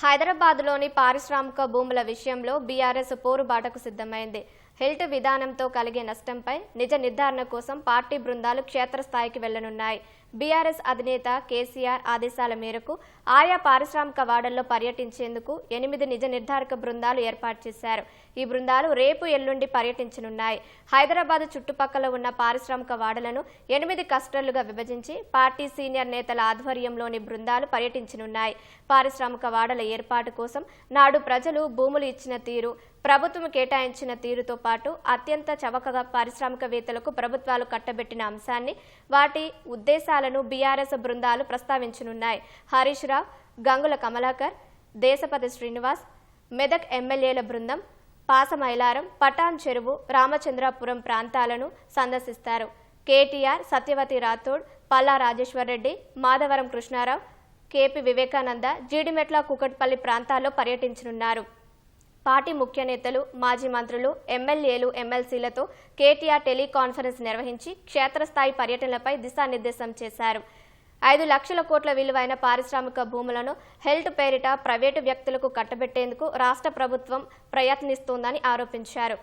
హైదరాబాద్లోని పారిశ్రామిక భూముల విషయంలో బీఆర్ఎస్ పోరుబాటకు సిద్ధమైంది. హెల్ట్ విధానంతో కలిగే నష్టంపై నిజ నిర్ధారణ కోసం పార్టీ బృందాలు క్షేత్రస్థాయికి వెళ్లనున్నాయి. బీఆర్ఎస్ అధినేత కేసీఆర్ ఆదేశాల మేరకు ఆయా పారిశ్రామిక వాడల్లో పర్యటించేందుకు 8 నిజ నిర్ధారక బృందాలు ఏర్పాటు చేశారు. ఈ బృందాలు రేపు ఎల్లుండి పర్యటించనున్నాయి. హైదరాబాద్ చుట్టుపక్కల ఉన్న పారిశ్రామిక వాడలను 8 క్లస్టర్లుగా విభజించి పార్టీ సీనియర్ నేతల ఆధ్వర్యంలోని బృందాలు పర్యటించనున్నాయి. పారిశ్రామిక వాడల ఏర్పాటు కోసం నాడు ప్రజలు భూములు ఇచ్చిన తీరు, ప్రభుత్వం కేటాయించిన తీరుతో పాటు అత్యంత చవకగా పారిశ్రామికవేత్తలకు ప్రభుత్వాలు కట్టబెట్టిన అంశాన్ని, వాటి ఉద్దేశాలను బీఆర్ఎస్ బృందాలు ప్రస్తావించనున్నాయి. హరీష్ రావు, గంగుల కమలాకర్, దేశపతి శ్రీనివాస్, మెదక్ ఎమ్మెల్యేల బృందం పాసమైలారం, పటాన్ చెరువు, రామచంద్రాపురం ప్రాంతాలను సందర్శిస్తారు. కేటీఆర్, సత్యవతి రాథోడ్, పల్లా రాజేశ్వరరెడ్డి, మాధవరం కృష్ణారావు, కేపీ వివేకానంద, జీడిమెట్ల, కుకట్పల్లి ప్రాంతాల్లో పర్యటించనున్నారు. పార్టీ ముఖ్య నేతలు, మాజీ మంత్రులు, ఎమ్మెల్యేలు, ఎమ్మెల్సీలతో కేటీఆర్ టెలికాన్ఫరెన్స్ నిర్వహించి క్షేత్రస్థాయి పర్యటనలపై దిశానిర్దేశం చేశారు. 5 లక్షల కోట్ల విలువైన పారిశ్రామిక భూములను హెల్ట్ పేరిట ప్రైవేటు వ్యక్తులకు కట్టబెట్టేందుకు రాష్ట్ర ప్రభుత్వం ప్రయత్నిస్తోందని ఆరోపించారు.